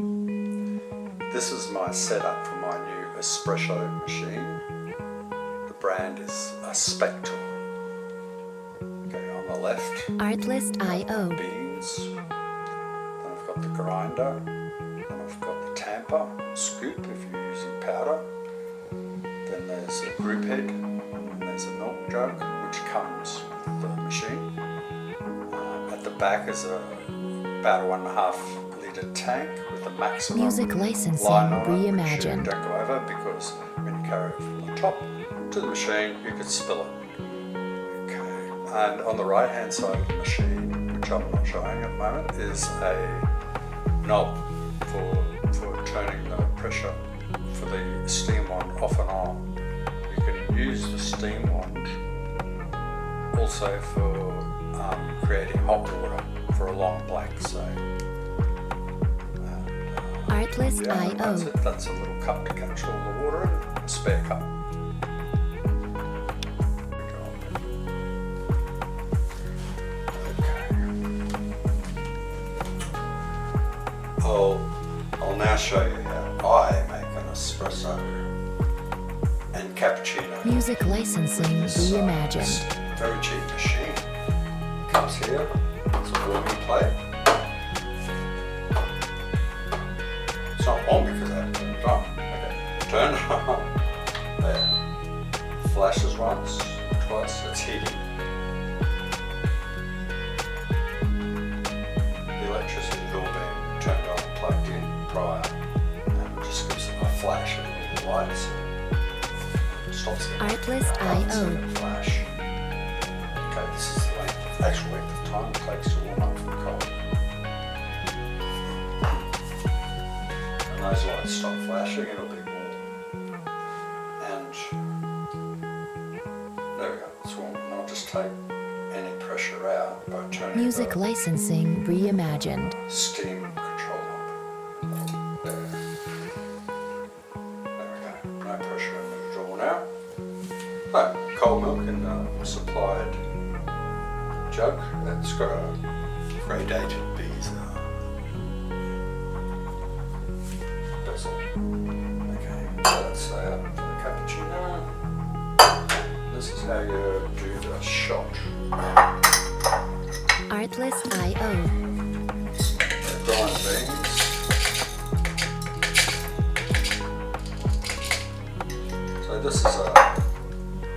This is my setup for my new espresso machine. The brand is a Spector. Okay, on the left, Artlist.io. beans. Then I've got the grinder. Then I've got the tamper, scoop if you're using powder. Then there's a group head, and there's a milk jug which comes with the machine. At the back is about a 1.5 litre tank with a maximum Music licensing line on it, reimagined. which you don't go over because when you carry it from the top to the machine you could spill it. Okay, and on the right hand side of the machine, which I'm not showing at the moment, is a knob for turning the pressure for the steam wand off and on. You can use the steam wand also for creating hot water for a long black soap. Artlist.io. That's it. That's a little cup to catch all the water in, a spare cup. Okay. I'll now show you how I make an espresso and cappuccino. Music licensing reimagined. It's a very cheap machine. Cups here. It's a warming plate. It's not on because I haven't turned it on. Okay, turn it on. There. Flashes once, twice, it's heating. The electricity is all being turned on, plugged in prior, and it just gives it a flash of the lights. It stops the Artlist.io. flash. Okay, this is the actual length of time it takes to warm up from cold. Those lights stop flashing, it'll be warm. And there we go, it's warm. And I'll just take any pressure out by turning Music the licensing reimagined. steam control knob. There. There we go, no pressure in it at all now. Oh, cold milk in the supplied jug. It's got a gradated bees vessel. Okay, that's for the cappuccino. This is how you do the shot. Artlist.io. The grind beans. So this is a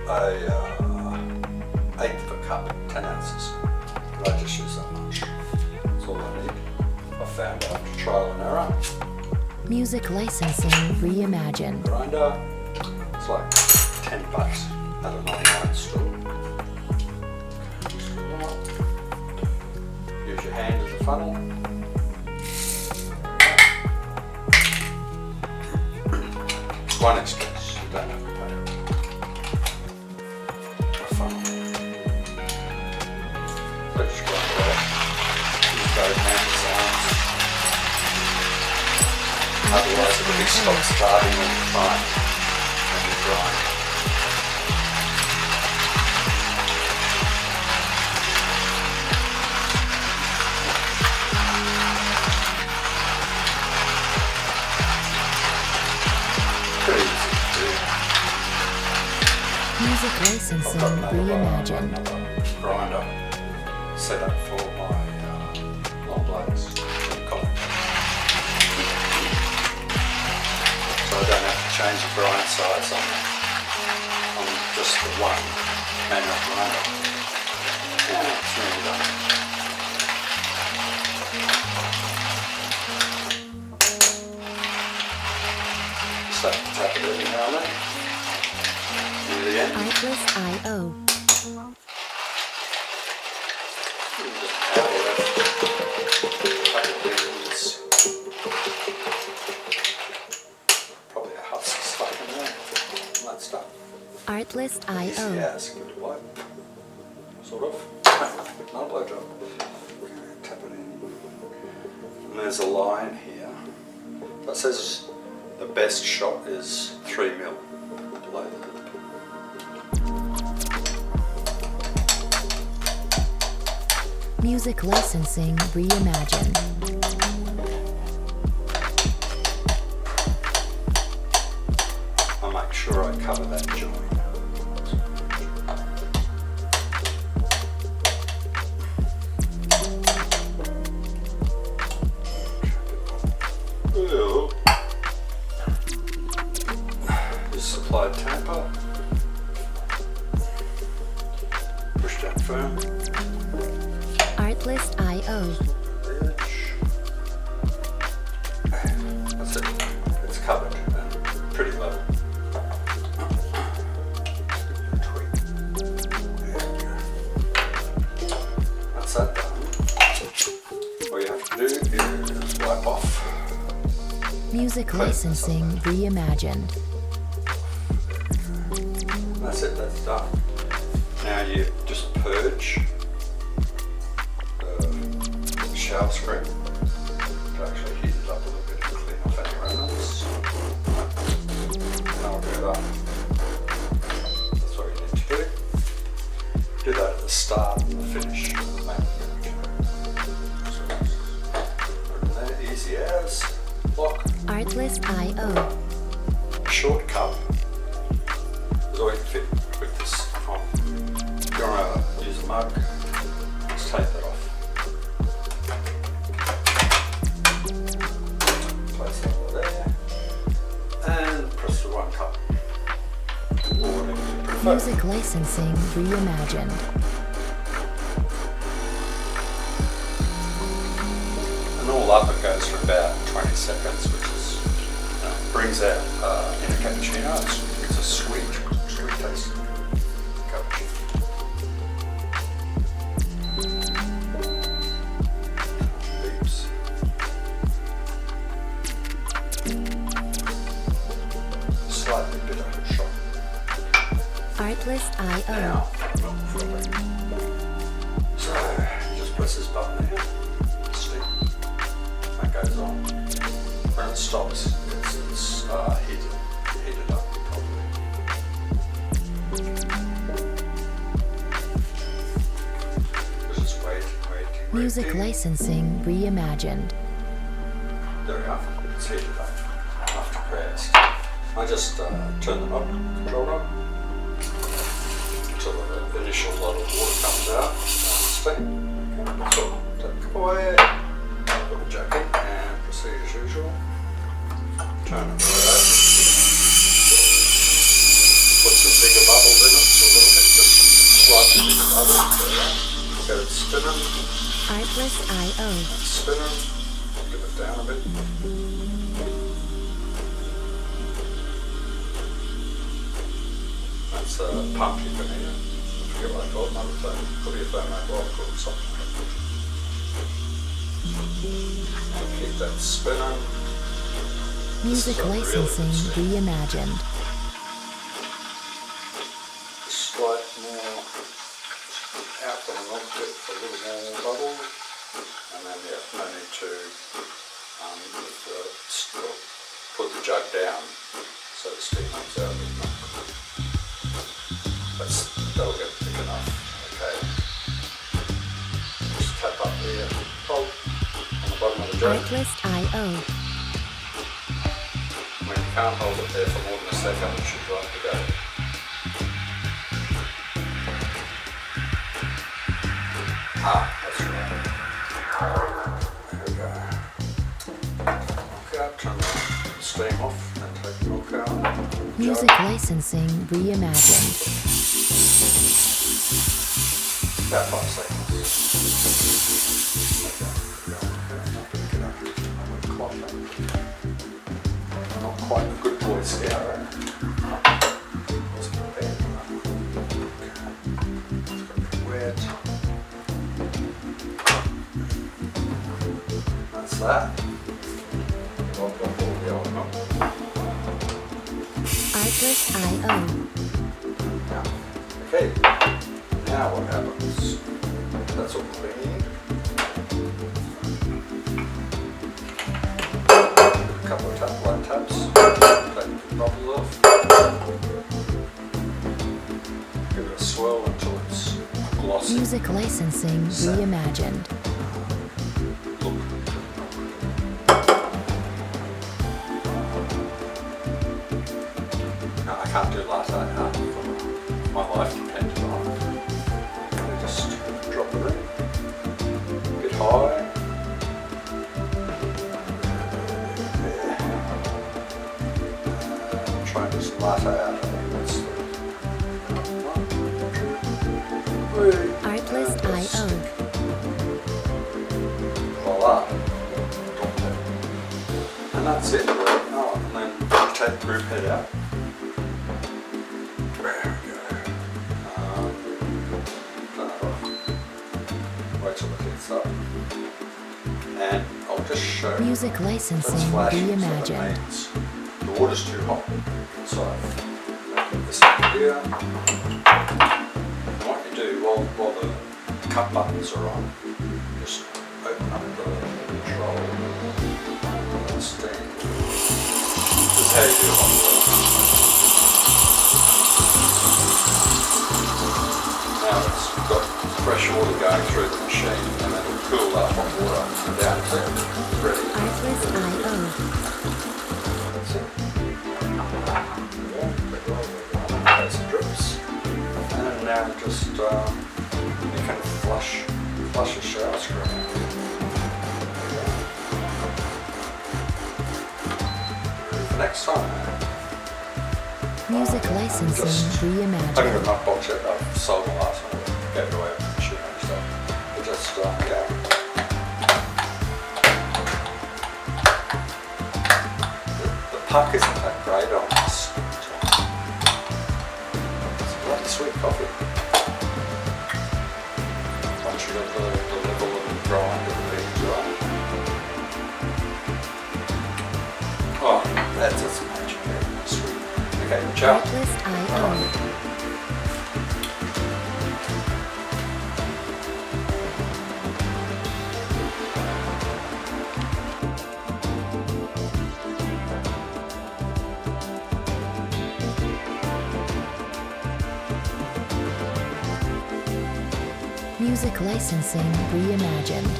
1/8 of a cup, 10 ounces. But I just use that much. That's all I need. I found after trial and error. Music licensing reimagined. Grinder, it's like $10 at an online store. Use your hand as a funnel. It's one expense, you don't have to pay a funnel. So just grind it off. Use both hands sounds. Otherwise it will be stop starting all the time when you grind. Pretty easy to do. Music I've licensing got reimagined. another grinder set up for my long blades and coffee. So I don't have to change the grind size on just the one manual grinder. And it's nearly done. Just have to tap it every now and then. Near the end. Artlist.io. Probably a husk stuck in there. That stuff. Artlist.io. Yes, good wipe. Sort of. Not a blowjob. Okay, tap it in. And there's a line here. That says the best shot is 3 mil below the lip. Music licensing reimagined. cover that joint. Just apply tamper. Push down firm. Artlist IO. That's it. It's covered and pretty level. Tweak. There we go. That's that done. All you have to do is wipe off. Music licensing reimagined. That's it, that's done. Now you just purge the shower screen to actually heat it up a little bit and clean off any remnants. And I'll do that. That's what you need to do. Do that at the start and the finish of the main. Put it in there, easy as. Lock. Artlist IO. Short cup is all you can fit with this on. If you want to use a mug, just take that off. Place that over there and press the one cup. Or whatever you prefer. Music licensing reimagined. And all up it goes for about 20 seconds, which is brings out in a cappuccino. It's a sweet taste cappuccino. Beeps. Slightly bitter shot. Artlist IO. Now, so you just press this button here. Steam. That goes on. When it stops, it's heated up properly. This is waiting. Music licensing reimagined. There we are. It's heated up after press. I just turn the knob, control knob, until the initial lot of water comes out. Steam. Okay, so take the cup away. Put the jack in and proceed as usual. Turn it around. Put some bigger bubbles in it a little bit, just slightly bigger bubbles. There we are. Get it spinning. Artlist IO. Spinning. Give it down a bit. That's a pump you can hear. I forget what I call it. Another thing. Could be a thermoblock or something like that. Keep that spinning. Music licensing reimagined. Slight more out from the milk bit for a little more bubble, and then no need to put the jug down so the steam comes out of the milk. That'll get thick enough. Okay. Just tap up the pulp on the bottom of the jug. Artlist IO. When you can't hold it there for more than a second, it should right to go. That's right. There we go. Milk out, turn the steam off, and take the milk out. Music licensing reimagined. About 5 seconds. Not quite a good boy scout, right? Wasn't bad. It's got a bit wet. That's that. I'll put all the old milk. Artlist IO. Okay, now what happens? That's all clean. A couple of light taps. Take the bubble off. Give it a swirl until it's glossy. Music licensing reimagined. Look. Now I can't do latte art. My life depends on it. I just drop it in. A bit high. Try this latte art. Artlist.io. Voila. And that's it. Really. Oh, and then take the group head out. There we go. Turn it off. Wait till it heats up. And I'll just show you. Music licensing That's flashing, reimagined. so that means the water's too hot inside. Put this up here. And what you do while the cup buttons are on, just open up the control and steam. This is how you do hot water. Now it's got fresh water going through the machine and it'll cool that hot water down to ready. Artlist.io. That's it. There's the drips. And now just you can flush a shower screen. Ready for next time. Music licensing I haven't got reimagined. enough box yet. I've sold the last one. Gave it away at the machine and stuff. But just yeah. The puck isn't that great on this. It's a bloody sweet coffee. Once you got the level of grind of the beans right. Oh, that's its magic. Sweet. Okay, ciao. Artlist.io. Music licensing reimagined.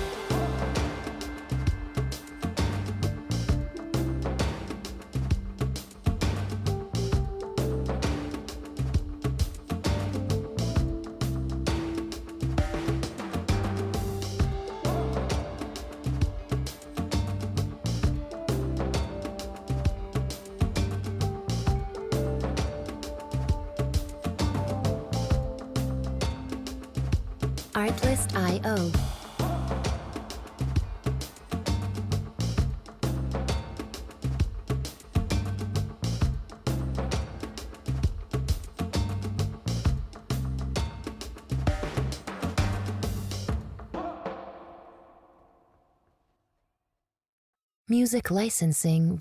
Artlist.io. Music licensing